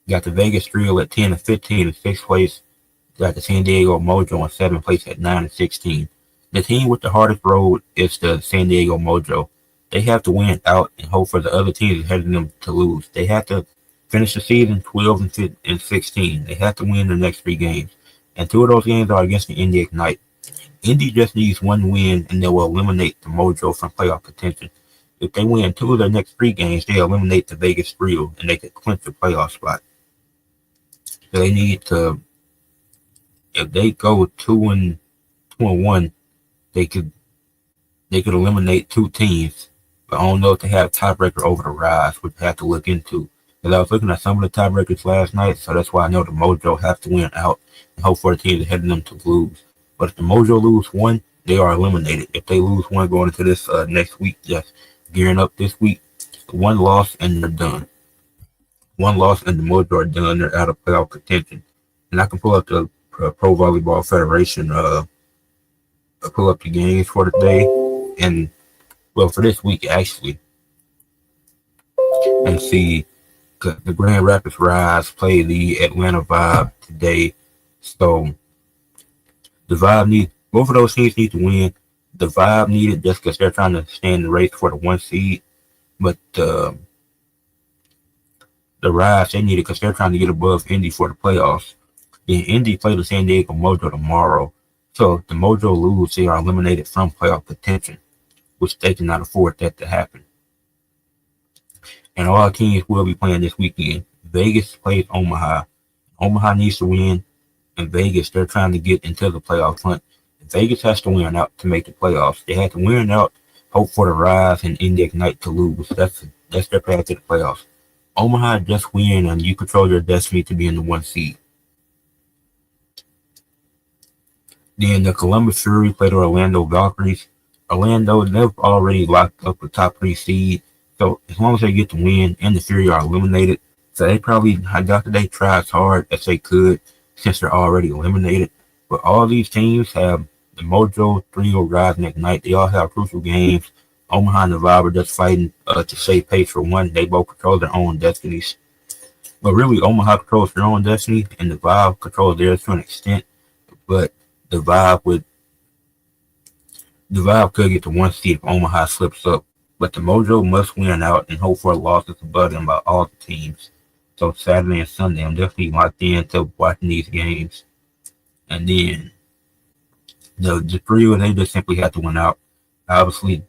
You got the Vegas Trio at 10-15 in 6th place. You got the San Diego Mojo in 7th place at 9-16. The team with the hardest road is the San Diego Mojo. They have to win out and hope for the other teams ahead of them to lose. They have to finish the season 12-16. They have to win the next 3 games. And 2 of those games are against the Indy Ignite. Indy just needs 1 win, and they will eliminate the Mojo from playoff contention. If they win 2 of their next 3 games, they eliminate the Vegas Trio, and they could clinch the playoff spot. So they need to, if they go 2-1, they could eliminate 2 teams. But I don't know if they have a tiebreaker over the Rise, which I have to look into. Because I was looking at some of the tiebreakers last night, so that's why I know the Mojo have to win out and hope for the teams ahead of them to lose. But if the Mojo lose 1, they are eliminated. If they lose 1 going into this next week, yes, gearing up this week. One loss and they're done. One loss and the Mojo are done. They're out of playoff contention. And I can pull up the Pro Volleyball Federation, pull up the games for the day, and well, for this week actually, and see the Grand Rapids Rise play the Atlanta Vibe today. So the Vibe both of those teams need to win. The Vibe needed just because they're trying to stay in the race for the 1 seed, but the Rise they need it because they're trying to get above Indy for the playoffs. Then Indy play the San Diego Mojo tomorrow, so if the Mojo lose, they are eliminated from playoff contention, which they cannot afford that to happen. And all teams will be playing this weekend. Vegas plays Omaha. Omaha needs to win, and Vegas, they're trying to get into the playoff hunt. Vegas has to win out to make the playoffs. They have to win out, hope for the Rise, and Indy Ignite to lose. That's their path to the playoffs. Omaha just win, and you control your destiny to be in the 1 seed. Then the Columbus Fury played the Orlando Valkyries. Orlando, they've already locked up the top 3 seed. So as long as they get the win and the Fury are eliminated, so they probably they try as hard as they could since they're already eliminated. But all these teams have the Mojo, Trio, Rise, and Ignite. They all have crucial games. Omaha and the Vibe are just fighting to save pace for one. They both control their own destinies. But really, Omaha controls their own destiny, and the Vibe controls theirs to an extent. But the Vibe could get the 1 seed if Omaha slips up. But the Mojo must win out and hope for a loss that's above them by all the teams. So Saturday and Sunday, I'm definitely locked in to watching these games. And then the Trio, they just simply have to win out. Obviously,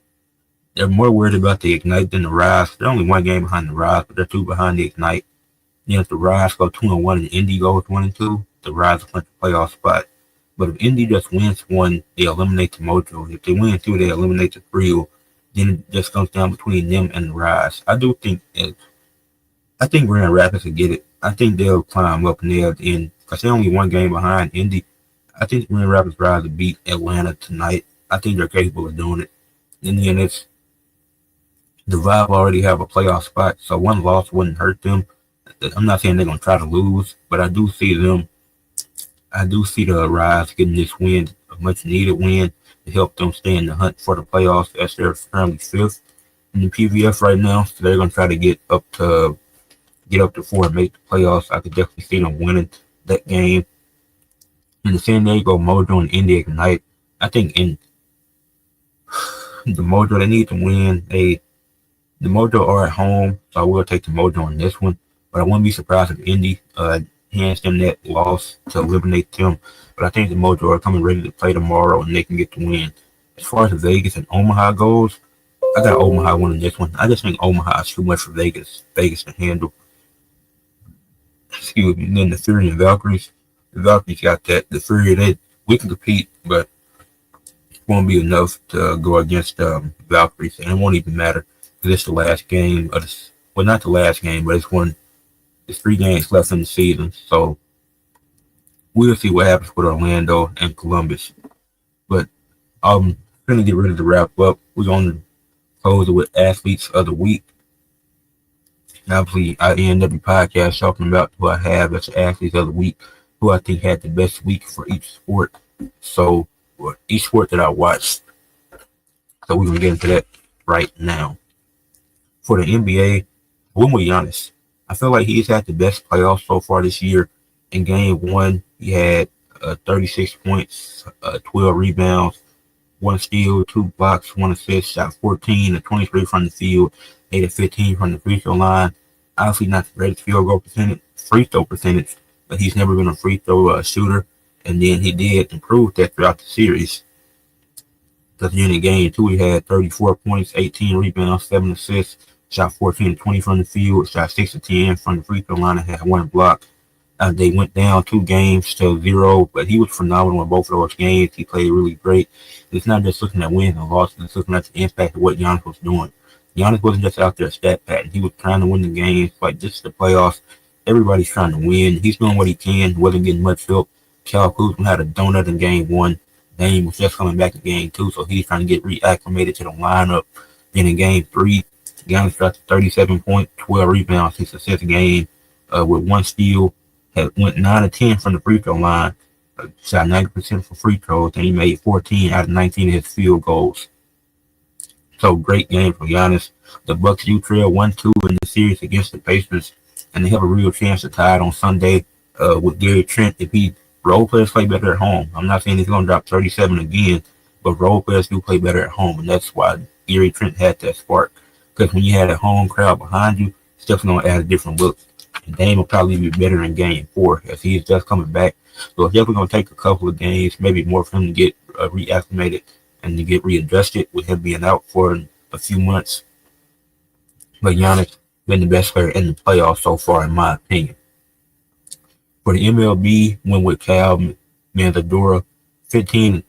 they're more worried about the Ignite than the Rise. They're only 1 game behind the Rise, but they're 2 behind the Ignite. Then if the Rise go 2-1 and Indy goes 1-2, the Rise will clinch the playoff spot. But if Indy just wins 1, they eliminate the Mojo. If they win 2, they eliminate the Trio. Then it just comes down between them and the Rise. I think Grand Rapids will get it. I think they'll climb up and they'll end because they're only 1 game behind Indy. I think Grand Rapids Rise will beat Atlanta tonight. I think they're capable of doing it. And then the Vibe already have a playoff spot, so 1 loss wouldn't hurt them. I'm not saying they're gonna try to lose, but I do see the Rise getting this win, a much needed win to help them stay in the hunt for the playoffs as they're currently 5th in the PVF right now. So they're gonna try to get up to 4 and make the playoffs. I could definitely see them winning that game. In the San Diego Mojo and Indy Ignite, I think in the Mojo they need to win. The Mojo are at home, so I will take the Mojo on this one. But I wouldn't be surprised if Indy hands them that loss to eliminate them. But I think the Mojo are coming ready to play tomorrow and they can get the win. As far as Vegas and Omaha goes, I got Omaha winning this one. I just think Omaha is too much for Vegas to handle. Excuse me. And then the Fury and Valkyries. The Valkyries got that. The Fury, we can compete, but it won't be enough to go against Valkyries. And it won't even matter because it's the last game of this. Well, not the last game, but it's 3 games left in the season. So we'll see what happens with Orlando and Columbus. But I'm going to get ready to wrap up. We're going to close it with Athletes of the Week. And obviously, I end every podcast talking about who I have as Athletes of the Week, who I think had the best week for each sport. So, for each sport that I watched. So we're going to get into that right now. For the NBA, when we're honest, I feel like he's had the best playoffs so far this year. In game 1, he had 36 points, 12 rebounds, 1 steal, 2 blocks, 1 assist, shot 14 and 23 from the field, 8 of 15 from the free throw line. Obviously not the greatest free throw percentage, but he's never been a free throw shooter. And then he did improve that throughout the series. Because in game 2, he had 34 points, 18 rebounds, 7 assists, shot 14 and 20 from the field, shot 6 of 10 from the free throw line, and had 1 block. They went down 2 games to 0, but he was phenomenal in both of those games. He played really great. It's not just looking at wins and losses, it's looking at the impact of what Giannis was doing. Giannis wasn't just out there stat padding. He was trying to win the games. Like, this is the playoffs. Everybody's trying to win. He's doing what he can. Wasn't getting much help. Cal Kuzma had a donut in game 1. Dame was just coming back in game 2, so he's trying to get reacclimated to the lineup And in game three, Giannis dropped 37 points, 12 rebounds, 6 assists a game, with one steal. Went 9 of 10 from the free throw line, shot 90% for free throws, and he made 14 out of 19 of his field goals. So great game for Giannis. The Bucks do trail 1-2 in the series against the Pacers, and they have a real chance to tie it on Sunday with Gary Trent if he role players play better at home. I'm not saying he's going to drop 37 again, but role players do play better at home, and that's why Gary Trent had that spark. Because when you had a home crowd behind you, it's definitely going to add a different look. And Dame will probably be better in game 4 as he's just coming back. So it's definitely going to take a couple of games, maybe more for him to get reacclimated and to get readjusted with him being out for a few months. But Giannis been the best player in the playoffs so far, in my opinion. For the MLB, went with Cal Manzadora, 15.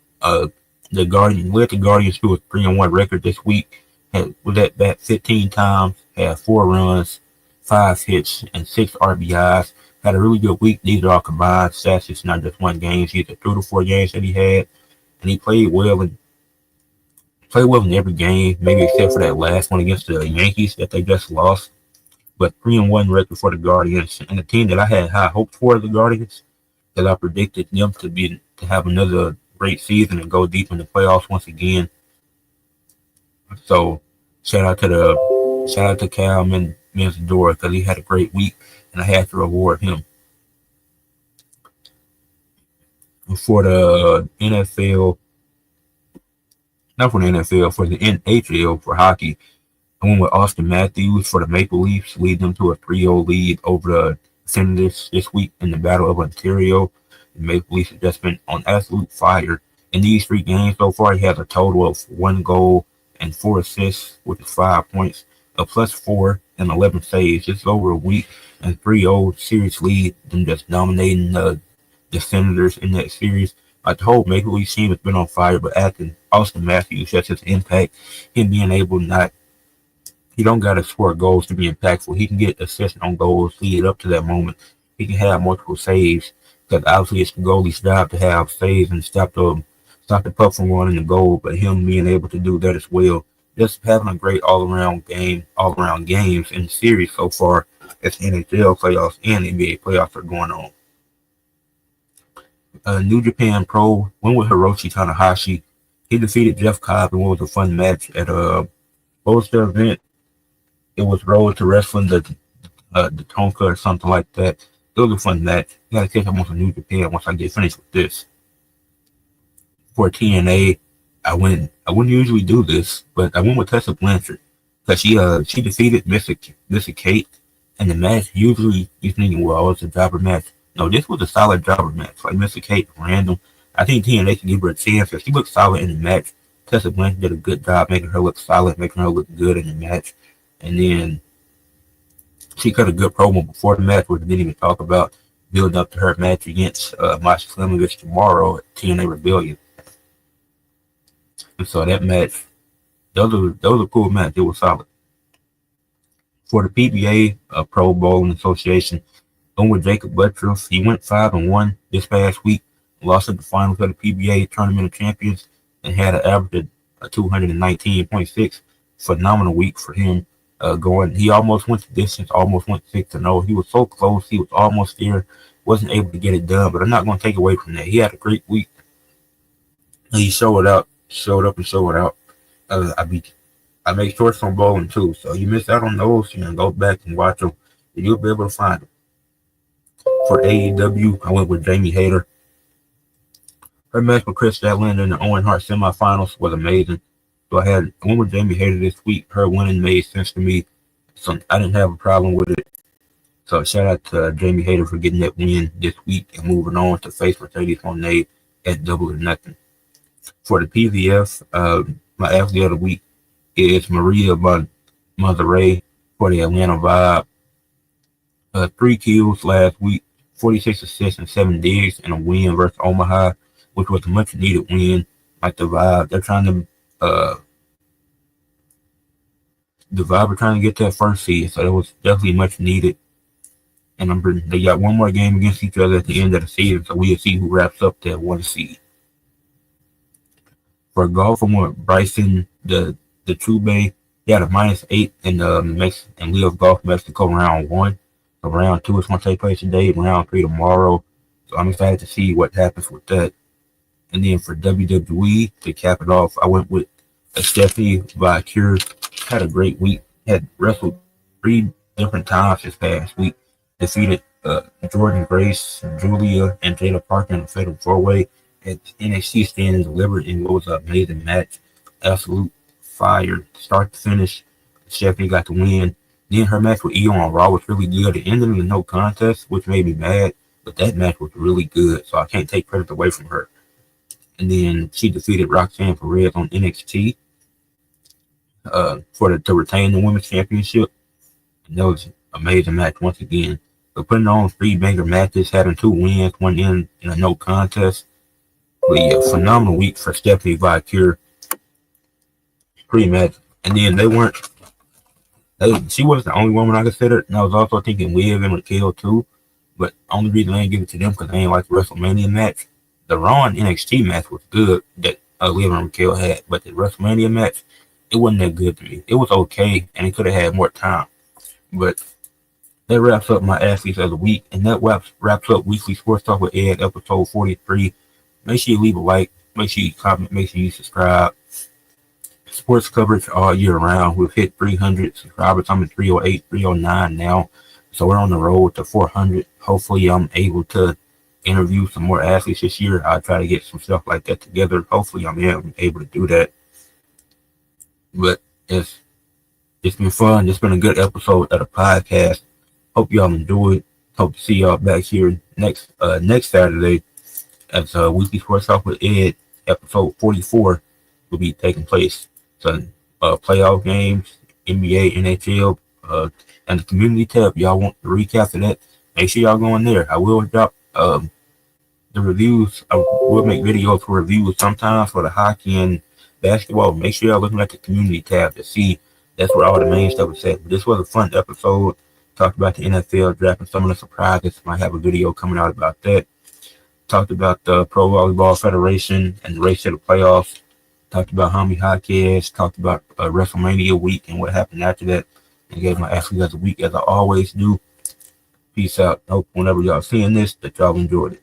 The Guardians led the Guardians to a 3-1 record this week. Was at bat 15 times, had 4 runs, 5 hits, and 6 RBIs. Had a really good week. These are all combined stats. It's not just one game. He's through the 4 games that he had, and he played well in every game, maybe except for that last one against the Yankees that they just lost. But 3-1 record for the Guardians, and the team that I had high hopes for, the Guardians, that I predicted them to have another great season and go deep in the playoffs once again. So shout out to Cal Manzadora because he had a great week, and I had to reward him. For the NFL, not for the NFL, for the NHL for hockey, I went with Austin Matthews for the Maple Leafs, leading them to a 3-0 lead over the Senators this week in the Battle of Ontario. The Maple Leafs have just been on absolute fire. In these 3 games so far, he has a total of 1 goal and 4 assists, which is 5 points, a +4 and 11 saves. Just over a week and 3-0 series lead, them just dominating the Senators in that series. Like the whole Maple Leafs team has been on fire, but after Austin Matthews, that's his impact. Him being able he don't got to score goals to be impactful. He can get assists on goals, lead up to that moment. He can have multiple saves, because obviously it's the goalie's job to have saves and stop the puck from running the goal, but him being able to do that as well. Just having a great all-around games in the series so far as NHL playoffs and NBA playoffs are going on. New Japan Pro went with Hiroshi Tanahashi. He defeated Jeff Cobb in what was a fun match at what was the event? It was Road to Wrestling, the Tonka or something like that. It was a fun match. You gotta catch up on some New Japan once I get finished with this. For TNA, I wouldn't usually do this, but I went with Tessa Blanchard because she defeated Missy Kate, and the match usually you thinking, well, it's a jobber match. No, this was a solid jobber match. Like Missy Kate, random. I think TNA can give her a chance because she looked solid in the match. Tessa Blanchard did a good job making her look solid, making her look good in the match. And then she cut a good promo before the match, which we didn't even talk about, building up to her match against Masha Slamovich tomorrow at TNA Rebellion. And so that match, that was a cool match. It was solid. For the PBA, Pro Bowling Association, going with Jacob Buttross. He went 5-1 this past week, lost at the finals of the PBA Tournament of Champions, and had an average of 219.6. Phenomenal week for him. He almost went the distance, almost went 6-0. He was so close. He was almost there. Wasn't able to get it done, but I'm not going to take away from that. He had a great week. He showed up and showed out. I make shorts on bowling too, so you miss out on those, go back and watch them, and you'll be able to find them. For AEW, I went with Jamie Hayter. Her match with Chris Statlander in the Owen Hart semifinals was amazing. So I went with Jamie Hayter this week. Her winning made sense to me, so I didn't have a problem with it. So shout out to Jamie Hayter for getting that win this week and moving on to face Mercedes Moné at Double or Nothing. For the PVF, my athlete of the week is Maria Monterrey for the Atlanta Vibe. 3 kills last week, 46 assists and 7 digs, and a win versus Omaha, which was a much needed win. Like the Vibe, they're trying to the Vibe are trying to get that first seed, so it was definitely much needed. And they got one more game against each other at the end of the season, so we'll see who wraps up that 1 seed. For golf, I'm with Bryson the Trube. They had a -8 in the and Leo's Golf Mexico round one. So round two is going to take place today. Round three tomorrow. So I'm excited to see what happens with that. And then for WWE to cap it off, I went with Stephanie Valkyrie. Had a great week. Had wrestled 3 different times this past week. Defeated Jordan Grace, Julia, and Jada Parker in the Fatal 4-Way at NXT Stand and Delivered in what was an amazing match. Absolute fire. Start to finish. Stephanie got the win. Then her match with Io on Raw was really good. It ended in a no contest, which made me mad. But that match was really good, so I can't take credit away from her. And then she defeated Roxanne Perez on NXT to retain the women's championship. And that was an amazing match once again. So putting on 3 banger matches, having 2 wins, 1 in a no contest. But yeah, phenomenal week for Stephanie Valkyrie. Pretty much. And then she wasn't the only woman I considered. And I was also thinking Liv and Raquel too. But only reason I didn't give it to them because I ain't like the WrestleMania match. The Raw and NXT match was good that Liv and Raquel had, but the WrestleMania match, it wasn't that good to me. It was okay, and it could have had more time. But that wraps up my athletes of the week, and that wraps up Weekly Sports Talk with Ed, episode 43. Make sure you leave a like, make sure you comment, make sure you subscribe. Sports coverage all year round. We've hit 300 subscribers. I'm at 308, 309 now. So we're on the road to 400. Hopefully I'm able to interview some more athletes this year. I'll try to get some stuff like that together. Hopefully I'm able to do that. But it's been fun. It's been a good episode of the podcast. Hope y'all enjoyed. Hope to see y'all back here next Saturday as Weekly Sports Talk with Ed, episode 44 will be taking place. So playoff games, NBA, NHL, and the community tab. Y'all want the recap of that? Make sure y'all go in there. I will drop the reviews. I will make videos for reviews sometimes for the hockey and basketball. Make sure y'all looking at the community tab to see that's where all the main stuff is at. But this was a fun episode. Talked about the NFL draft and some of the surprises. Might have a video coming out about that. Talked about the Pro Volleyball Federation and the race to the playoffs. Talked about Jaime Jaquez. Talked about WrestleMania week and what happened after that. And gave my athletes of the week as I always do. Peace out. Hope whenever y'all seeing this that y'all enjoyed it.